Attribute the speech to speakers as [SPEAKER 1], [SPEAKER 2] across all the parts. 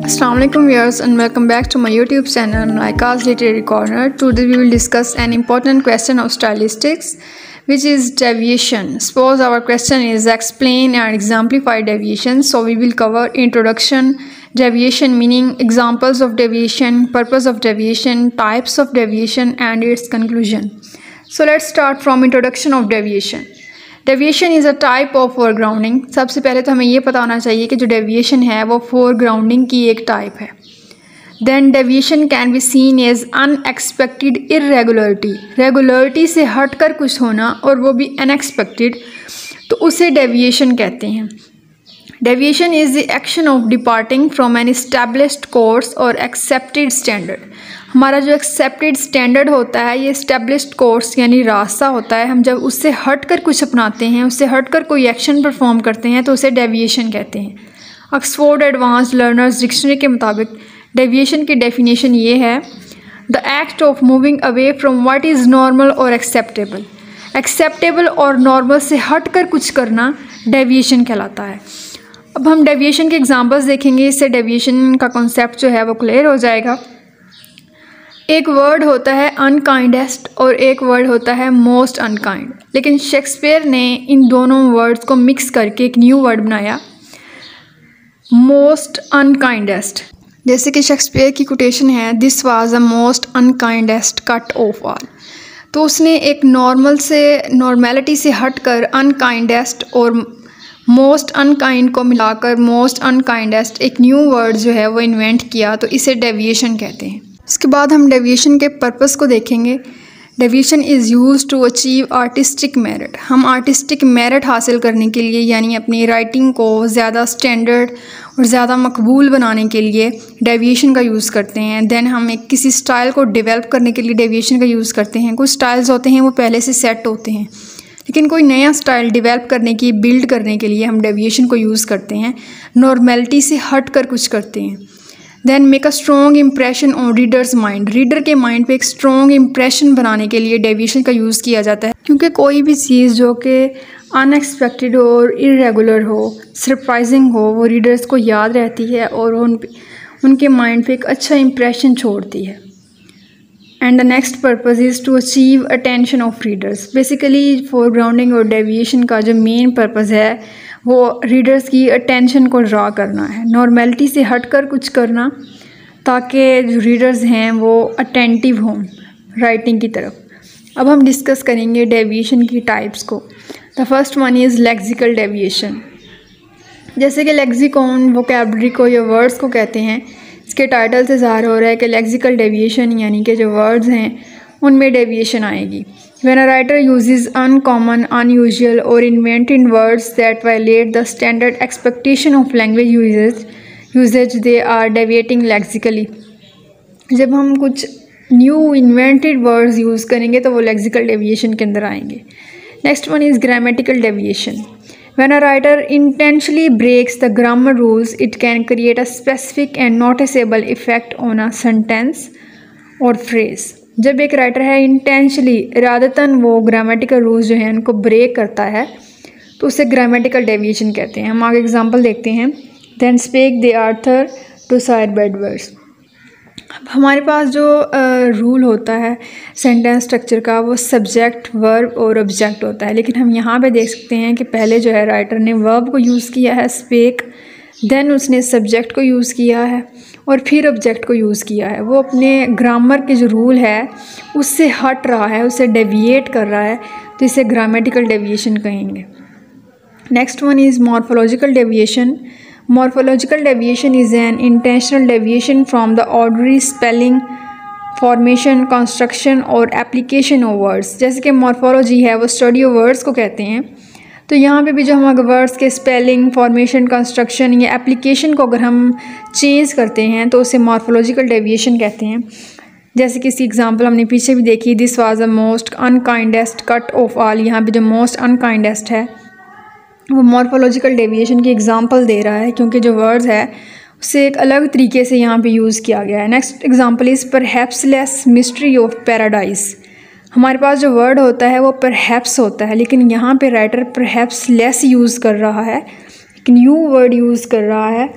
[SPEAKER 1] Assalamualaikum viewers and welcome back to my YouTube channel Naika's Literary Corner. Today we will discuss an important question of stylistics, which is deviation. Suppose our question is explain and exemplify deviation. So we will cover introduction, deviation meaning, examples of deviation, purpose of deviation, types of deviation and its conclusion. So let's start from introduction of deviation. Deviation is a type of foregrounding. सबसे पहले तो हमें ये पता होना चाहिए कि जो डेविएशन है वो फोरग्राउंडिंग की एक टाइप है। Then deviation can be seen as unexpected irregularity, regularity से हटकर कुछ होना और वो भी अनएक्सपेक्टेड, तो उसे डेविएशन कहते हैं। Deviation is the action of departing from an established course और एक्सेप्टेड स्टैंडर्ड। हमारा जो एक्सेप्टेड स्टैंडर्ड होता है ये एस्टैब्लिश्ड कोर्स यानी रास्ता होता है। हम जब उससे हटकर कुछ अपनाते हैं, उससे हटकर कोई एक्शन परफॉर्म करते हैं तो उसे डेविएशन कहते हैं। ऑक्सफोर्ड एडवांस्ड लर्नर्स डिक्शनरी के मुताबिक डेविएशन की डेफिनेशन ये है, the act of moving away from what is normal और एक्सेप्टेबल। एक्सेप्टेबल और नॉर्मल से हटकर कुछ करना डेविएशन कहलाता है। अब हम डेविएशन के एग्जांपल्स देखेंगे, इससे डेविएशन का कॉन्सेप्ट जो है वो क्लियर हो जाएगा। एक वर्ड होता है अनकाइंडेस्ट और एक वर्ड होता है मोस्ट अनकाइंड, लेकिन शेक्सपियर ने इन दोनों वर्ड्स को मिक्स करके एक न्यू वर्ड बनाया, मोस्ट अनकाइंडेस्ट। जैसे कि शेक्सपियर की कोटेशन है, this was the most unkindest cut of all. तो उसने एक नॉर्मेलिटी से हटकर अनकाइंडेस्ट और मोस्ट अनकाइंड को मिलाकर मोस्ट अनकाइंडेस्ट एक न्यू वर्ड जो है वो इन्वेंट किया, तो इसे डेविएशन कहते हैं। उसके बाद हम डेविएशन के पर्पस को देखेंगे। Deviation is used to achieve artistic merit. हम आर्टिस्टिक मेरिट हासिल करने के लिए यानी अपनी राइटिंग को ज़्यादा स्टैंडर्ड और ज़्यादा मकबूल बनाने के लिए डेविएशन का यूज़ करते हैं। देन हम एक किसी स्टाइल को डेवलप करने के लिए डेविएशन का यूज़ करते हैं। कुछ स्टाइल्स होते हैं वो पहले से सेट होते हैं, लेकिन कोई नया स्टाइल डेवलप करने की, बिल्ड करने के लिए हम डेविएशन को यूज़ करते हैं, नॉर्मेलिटी से हट कर कुछ करते हैं। Then make a strong impression on reader's mind. Reader के माइंड पे एक स्ट्रॉन्ग इम्प्रेशन बनाने के लिए डेविएशन का यूज़ किया जाता है, क्योंकि कोई भी चीज़ जो कि अनएक्सपेक्टेड हो और इरेगुलर हो, सरप्राइजिंग हो, वो रीडर्स को याद रहती है और उनके माइंड पे एक अच्छा इम्प्रेशन छोड़ती है। And the next purpose is to achieve attention of readers. Basically foregrounding और डेविएशन का जो मेन पर्पज़ है वो रीडर्स की अटेंशन को ड्रा करना है, नॉर्मेलिटी से हटकर कुछ करना, ताकि जो रीडर्स हैं वो अटेंटिव हों राइटिंग की तरफ। अब हम डिस्कस करेंगे डेविएशन की टाइप्स को। The first one is lexical deviation. जैसे कि लेक्सिकॉन वोकैबुलरी को या वर्ड्स को कहते हैं, इसके टाइटल से ज़ाहिर हो रहा है कि लेक्सिकल डेविएशन यानी कि जो वर्ड्स हैं उनमें डेविएशन आएगी। When a writer uses uncommon, unusual or invented words that violate the standard expectation of language usage, they are deviating lexically. जब हम कुछ new invented words यूज़ करेंगे तो वो lexical deviation के अंदर आएंगे। Next one is grammatical deviation. When a writer intentionally breaks the grammar rules, it can create a specific and noticeable effect on a sentence or phrase. जब एक writer है intentionally, इरादतन वो ग्रामेटिकल रूल्स जो हैं उनको ब्रेक करता है तो उसे ग्रामेटिकल डेविएशन कहते हैं। हम आगे एग्जांपल देखते हैं। Then spake the Arthur to side bedwards. अब हमारे पास जो रूल होता है सेंटेंस स्ट्रक्चर का वो सब्जेक्ट, वर्ब और ऑब्जेक्ट होता है, लेकिन हम यहाँ पे देख सकते हैं कि पहले जो है राइटर ने वर्ब को यूज़ किया है स्पेक, देन उसने सब्जेक्ट को यूज़ किया है और फिर ऑब्जेक्ट को यूज़ किया है। वो अपने ग्रामर के जो रूल है उससे हट रहा है, उसे डेविएट कर रहा है, तो इसे ग्रामेटिकल डेविएशन कहेंगे। Next one is morphological deviation. Morphological deviation is an intentional deviation from the ordinary spelling, formation, construction और एप्लीकेशन ऑफ वर्ड्स। जैसे कि मॉर्फोलॉजी है वो स्टडी ऑफ वर्ड्स को कहते हैं, तो यहाँ पे भी जो हम अगर वर्ड्स के स्पेलिंग, फॉर्मेशन, कंस्ट्रक्शन या एप्लीकेशन को अगर हम चेंज करते हैं तो उसे मॉर्फोलॉजिकल डेविएशन कहते हैं। जैसे कि इसकी एग्जांपल हमने पीछे भी देखी, this was the most unkindest cut of all. यहाँ पे जो मोस्ट अनकाइंडेस्ट है वो मॉर्फोलॉजिकल डेविएशन की एग्जांपल दे रहा है, क्योंकि जो वर्ड्स है उसे एक अलग तरीके से यहाँ पे यूज़ किया गया है। Next example is perhaps less mystery of paradise. हमारे पास जो वर्ड होता है वो परहैप्स होता है, लेकिन यहाँ पे राइटर परहैप्स लेस यूज़ कर रहा है, एक न्यू वर्ड यूज़ कर रहा है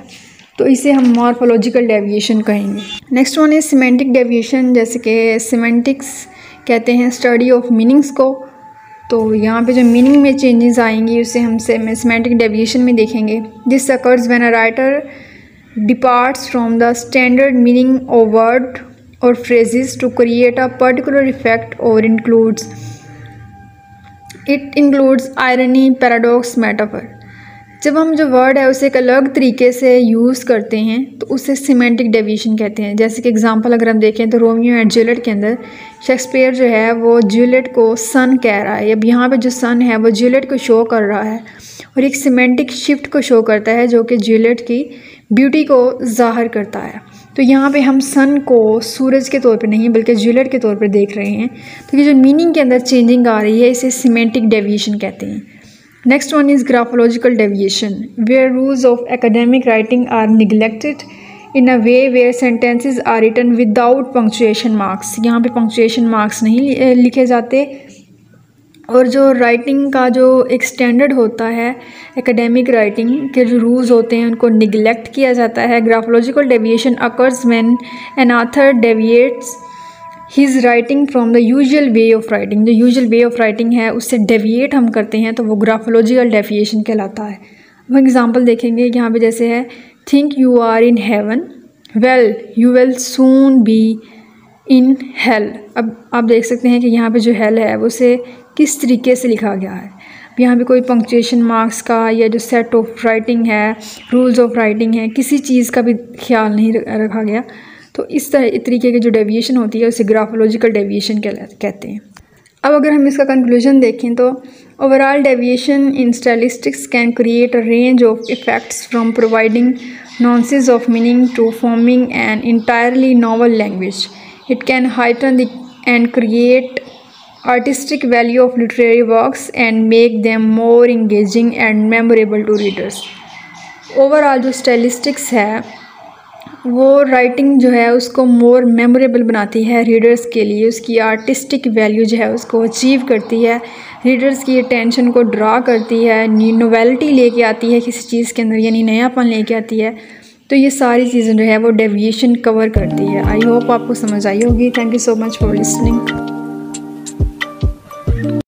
[SPEAKER 1] तो इसे हम मॉर्फोलॉजिकल डेविएशन कहेंगे। Next one is semantic deviation, जैसे कि सिमेंटिक्स कहते हैं स्टडी ऑफ मीनिंग्स को। तो यहाँ पे जो मीनिंग में चेंजेस आएंगी उसे हम सिमेंटिक डेविएशन में देखेंगे। This occurs when a writer departs from the standard meaning of word और phrases to create a particular effect और it includes irony, paradox, metaphor. जब हम जो वर्ड है उसे एक अलग तरीके से यूज़ करते हैं तो उसे सिमेंटिक डेविएशन कहते हैं। जैसे कि एग्जांपल अगर हम देखें तो रोमियो एंड जूलियट के अंदर शेक्सपियर जो है वो जूलियट को सन कह रहा है। अब यहाँ पे जो सन है वो जूलियट को शो कर रहा है और एक सिमेंटिक शिफ्ट को शो करता है जो कि जूलियट की ब्यूटी को ज़ाहिर करता है। तो यहाँ पे हम सन को सूरज के तौर पे नहीं बल्कि जूलियट के तौर पे देख रहे हैं। तो ये जो मीनिंग के अंदर चेंजिंग आ रही है इसे सिमेंटिक डेविएशन कहते हैं। Next one is graphological deviation, where rules of academic writing are neglected in a way where sentences are written without punctuation marks. यहाँ पे पंक्चुएशन मार्क्स नहीं लिखे जाते और जो राइटिंग का जो एक स्टैंडर्ड होता है एकेडमिक राइटिंग के जो रूल्स होते हैं उनको निगलेक्ट किया जाता है। Graphological deviation occurs when an author deviates his writing from the usual way of writing. जो यूजुअल वे ऑफ राइटिंग है उससे डेविएट हम करते हैं तो वो ग्राफोलॉजिकल डेविएशन कहलाता है। हम एग्जांपल देखेंगे यहाँ पे, जैसे है think you are in heaven, well you will soon be in hell. अब आप देख सकते हैं कि यहाँ पे जो हेल है वो उसे किस तरीके से लिखा गया है। यहाँ पे कोई पंक्चुएशन मार्क्स का या जो सेट ऑफ राइटिंग है, रूल्स ऑफ राइटिंग है, किसी चीज़ का भी ख्याल नहीं रखा गया। तो इस तरीके की जो डेविएशन होती है उसे ग्राफोलॉजिकल डेविएशन कहते हैं। अब अगर हम इसका कंक्लूजन देखें तो overall deviation in stylistics can create a range of effects from providing nuances of meaning to forming an entirely novel language. It can heighten and create artistic value of literary works and make them more engaging and memorable to readers। Overall जो stylistics है वो writing जो है उसको more memorable बनाती है readers के लिए, उसकी आर्टिस्टिक वैल्यू जो है उसको अचीव करती है, रीडर्स की अटेंशन को ड्रा करती है, नोवेलिटी लेके आती है किसी चीज़ के अंदर यानी नयापन लेके आती है। तो ये सारी चीज़ें जो है वो डेविएशन कवर करती है। आई होप आपको समझ आई होगी। Thank you so much for listening.